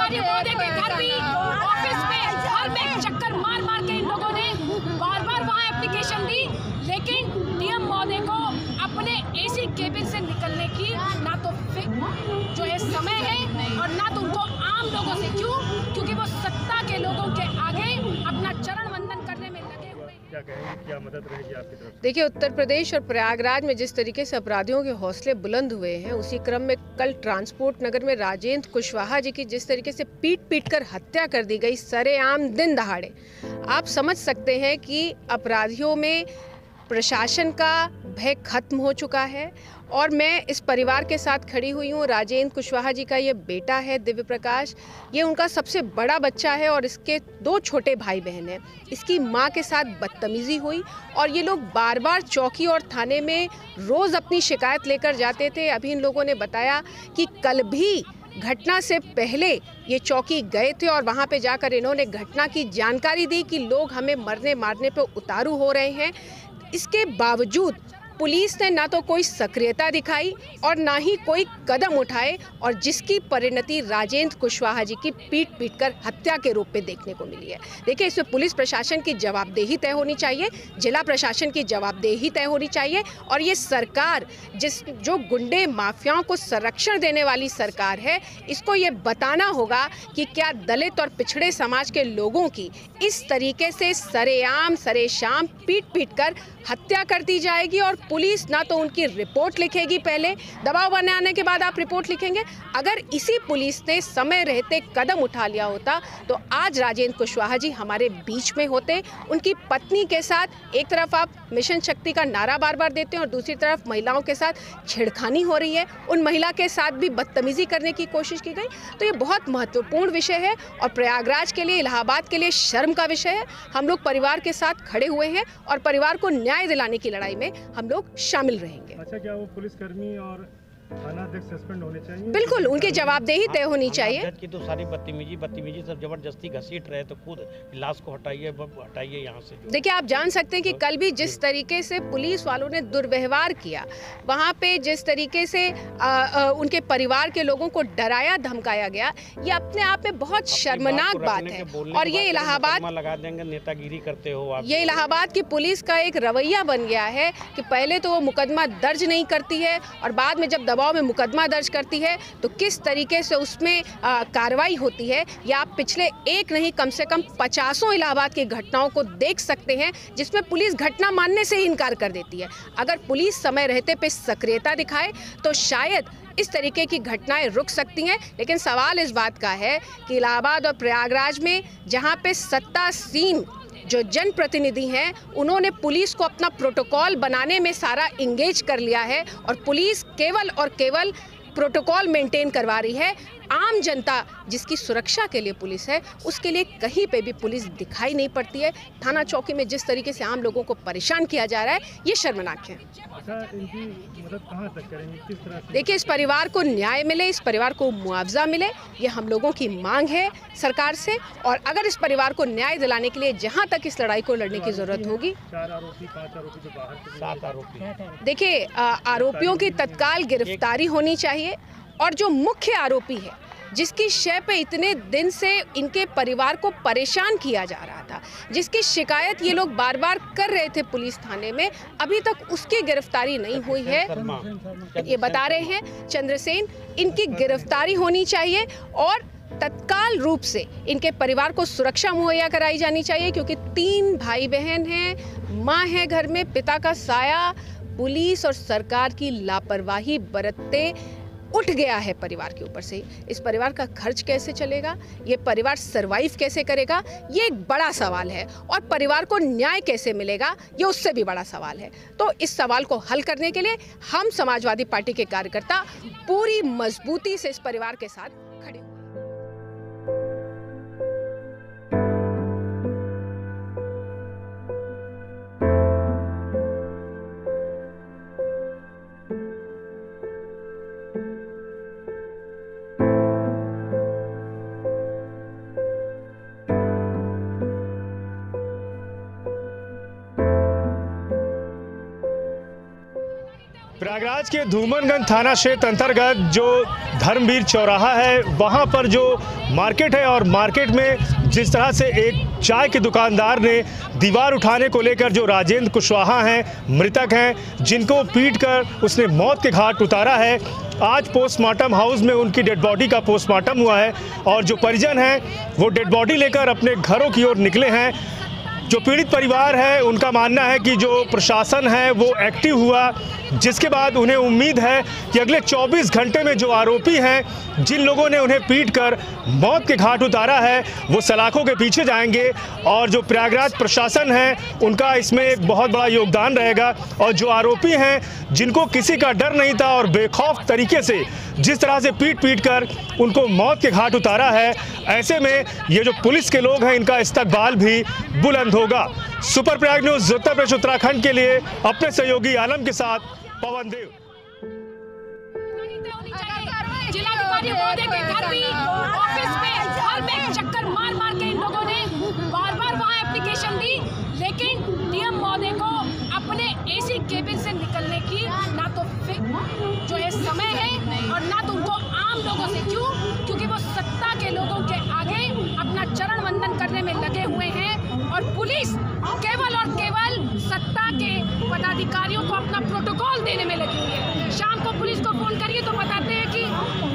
PM Modi के घर भी, ऑफिस में, हर में चक्कर मार मार के इन लोगों ने बार बार वहाँ एप्लीकेशन दी, लेकिन पीएम मोदी को अपने एसी केबिन से निकलने की ना तो जो है समय है और ना तो उनको आम लोगों से। क्यों? क्योंकि वो सत्ता के लोगों के आगे अपना चरण वंदन करने में लगे हुए हैं। क्या कहेंगे, क्या मदद रहेगी आपकी तरफ से? देखिए, उत्तर प्रदेश और प्रयागराज में जिस तरीके से अपराधियों के हौसले बुलंद हुए हैं, उसी क्रम में कल ट्रांसपोर्ट नगर में राजेंद्र कुशवाहा जी की जिस तरीके से पीट पीट कर हत्या कर दी गई सरेआम दिन दहाड़े, आप समझ सकते हैं कि अपराधियों में प्रशासन का भय खत्म हो चुका है। और मैं इस परिवार के साथ खड़ी हुई हूँ। राजेंद्र कुशवाहा जी का ये बेटा है दिव्य प्रकाश, ये उनका सबसे बड़ा बच्चा है और इसके 2 छोटे भाई बहन हैं। इसकी माँ के साथ बदतमीजी हुई और ये लोग बार बार चौकी और थाने में रोज़ अपनी शिकायत लेकर जाते थे। अभी इन लोगों ने बताया कि कल भी घटना से पहले ये चौकी गए थे और वहाँ पे जाकर इन्होंने घटना की जानकारी दी कि लोग हमें मरने मारने पे उतारू हो रहे हैं। इसके बावजूद पुलिस ने ना तो कोई सक्रियता दिखाई और ना ही कोई कदम उठाए, और जिसकी परिणति राजेंद्र कुशवाहा जी की पीट पीट कर हत्या के रूप में देखने को मिली है। देखिए, इसमें पुलिस प्रशासन की जवाबदेही तय होनी चाहिए, जिला प्रशासन की जवाबदेही तय होनी चाहिए, और ये सरकार जो गुंडे माफियाओं को संरक्षण देने वाली सरकार है, इसको ये बताना होगा कि क्या दलित और पिछड़े समाज के लोगों की इस तरीके से सरेआम सरेशाम पीट पीट कर हत्या कर दी जाएगी और पुलिस ना तो उनकी रिपोर्ट लिखेगी, पहले दबाव बनाने के बाद आप रिपोर्ट लिखेंगे। अगर इसी पुलिस ने समय रहते कदम उठा लिया होता तो आज राजेंद्र कुशवाहा जी हमारे बीच में होते। उनकी पत्नी के साथ एक तरफ आप मिशन शक्ति का नारा बार बार देते हैं और दूसरी तरफ महिलाओं के साथ छेड़खानी हो रही है, उन महिला के साथ भी बदतमीजी करने की कोशिश की गई। तो ये बहुत महत्वपूर्ण विषय है और प्रयागराज के लिए, इलाहाबाद के लिए शर्म का विषय है। हम लोग परिवार के साथ खड़े हुए हैं और परिवार को न्याय दिलाने की लड़ाई में हम लोग शामिल रहेंगे। अच्छा, क्या वो पुलिसकर्मी और थाना अध्यक्ष सस्पेंड होने चाहिए? बिल्कुल, उनकी जवाबदेही तय होनी चाहिए। अध्यक्ष की तो सारी बदतमीजी सब जबरदस्ती घसीट रहे, तो खुद लाश को हटाइए यहाँ से। देखिए, आप जान सकते हैं कि कल भी जिस तरीके से पुलिस वालों ने दुर्व्यवहार किया, वहाँ पे जिस तरीके से उनके परिवार के लोगों को डराया धमकाया गया, ये अपने आप में बहुत शर्मनाक बात है। और ये इलाहाबाद लगा देंगे, नेतागिरी करते हो आप। ये इलाहाबाद की पुलिस का एक रवैया बन गया है कि पहले तो वो मुकदमा दर्ज नहीं करती है और बाद में जब दबाव में मुकदमा दर्ज करती है तो किस तरीके से उसमें कार्रवाई होती है। या आप पिछले एक नहीं कम से कम 50 इलाहाबाद की घटनाओं को देख सकते हैं जिसमें पुलिस घटना मानने से ही इनकार कर देती है। अगर पुलिस समय रहते पे सक्रियता दिखाए तो शायद इस तरीके की घटनाएं रुक सकती हैं। लेकिन सवाल इस बात का है कि इलाहाबाद और प्रयागराज में जहां पे सत्तासीन जो जनप्रतिनिधि हैं, उन्होंने पुलिस को अपना प्रोटोकॉल बनाने में सारा इंगेज कर लिया है और पुलिस केवल और केवल प्रोटोकॉल मेंटेन करवा रही है। आम जनता जिसकी सुरक्षा के लिए पुलिस है, उसके लिए कहीं पे भी पुलिस दिखाई नहीं पड़ती है। थाना चौकी में जिस तरीके से आम लोगों को परेशान किया जा रहा है, ये शर्मनाक है। अच्छा, इनकी मदद कहाँ तक करेंगे, किस तरह से? देखिए, इस परिवार को न्याय मिले, इस परिवार को मुआवजा मिले, ये हम लोगों की मांग है सरकार से। और अगर इस परिवार को न्याय दिलाने के लिए जहाँ तक इस लड़ाई को लड़ने की जरूरत होगी, 4 आरोपी 5 आरोपी जो बाहर से 7 आरोपी। देखिए, आरोपियों की तत्काल गिरफ्तारी होनी चाहिए और जो मुख्य आरोपी है, जिसकी शय पे इतने दिन से इनके परिवार को परेशान किया जा रहा था, जिसकी शिकायत ये लोग बार बार कर रहे थे पुलिस थाने में, अभी तक उसकी गिरफ्तारी नहीं हुई है। ये बता रहे हैं चंद्रसेन, इनकी गिरफ्तारी होनी चाहिए और तत्काल रूप से इनके परिवार को सुरक्षा मुहैया कराई जानी चाहिए, क्योंकि 3 भाई बहन हैं, माँ है घर में, पिता का साया पुलिस और सरकार की लापरवाही बरतते उठ गया है परिवार के ऊपर से। इस परिवार का खर्च कैसे चलेगा, ये परिवार सरवाइव कैसे करेगा, ये एक बड़ा सवाल है। और परिवार को न्याय कैसे मिलेगा, ये उससे भी बड़ा सवाल है। तो इस सवाल को हल करने के लिए हम समाजवादी पार्टी के कार्यकर्ता पूरी मजबूती से इस परिवार के साथ खड़े। प्रयागराज के धूमनगंज थाना क्षेत्र अंतर्गत जो धर्मवीर चौराहा है, वहाँ पर जो मार्केट है और मार्केट में जिस तरह से एक चाय के दुकानदार ने दीवार उठाने को लेकर जो राजेंद्र कुशवाहा हैं, मृतक हैं, जिनको पीट कर उसने मौत के घाट उतारा है, आज पोस्टमार्टम हाउस में उनकी डेड बॉडी का पोस्टमार्टम हुआ है और जो परिजन हैं वो डेड बॉडी लेकर अपने घरों की ओर निकले हैं। जो पीड़ित परिवार है उनका मानना है कि जो प्रशासन है वो एक्टिव हुआ, जिसके बाद उन्हें उम्मीद है कि अगले 24 घंटे में जो आरोपी हैं, जिन लोगों ने उन्हें पीटकर मौत के घाट उतारा है, वो सलाखों के पीछे जाएंगे और जो प्रयागराज प्रशासन है उनका इसमें एक बहुत बड़ा योगदान रहेगा। और जो आरोपी हैं, जिनको किसी का डर नहीं था और बेखौफ तरीके से जिस तरह से पीट कर उनको मौत के घाट उतारा है, ऐसे में ये जो पुलिस के लोग हैं इनका इस्तकबाल भी बुलंद होगा। सुपर प्रयाग न्यूज़ उत्तर प्रदेश उत्तराखंड के लिए अपने सहयोगी आलम के साथ पवन देव। जिलाधिकारी महोदय के घर भी, ऑफिस में, घर में चक्कर मार मार के इन लोगों ने बार-बार वहाँ एप्लीकेशन दी, लेकिन डीएम महोदय को अपने एसी केबिन से निकलने की ना तो जो है समय है और ना तो उनको आम लोगों से। क्योंकि वो सत्ता के लोगों के आगे अपना चरण वंदन करने में लगे हुए हैं और पुलिस केवल और केवल सत्ता के पदाधिकारियों को अपना प्रोटोकॉल देने में लगी हुई है। शाम को पुलिस को फोन करिए तो बताते हैं कि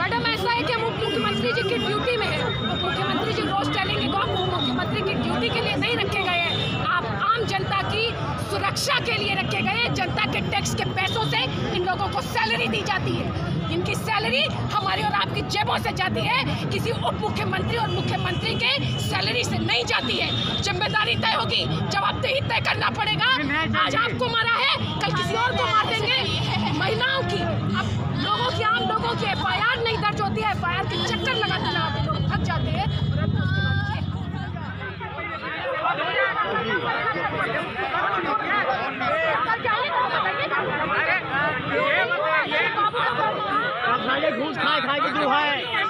मैडम ऐसा है कि हम उप मुख्यमंत्री जी की ड्यूटी में है। उप मुख्यमंत्री जी रोज चलेंगे तो आप उप मुख्यमंत्री की ड्यूटी के लिए नहीं रखे गए हैं, आप आम जनता की सुरक्षा के लिए रखे गए। जनता के टैक्स के पैसों से इन लोगों को सैलरी दी जाती है, इनकी सैलरी हमारी और आपकी जेबों से जाती है, किसी उप मुख्यमंत्री और मुख्यमंत्री के सैलरी से नहीं जाती है। जिम्मेदारी तय होगी, जवाबदेही तय करना पड़ेगा। आज आपको मारा है, कल किसी और को मार देंगे। महिलाओं की, अब लोगों की, आम लोगों की FIR नहीं दर्ज होती है, FIR के चक्कर लगाते लगाते लोग थक जाते हैं। घूस खाए के जो है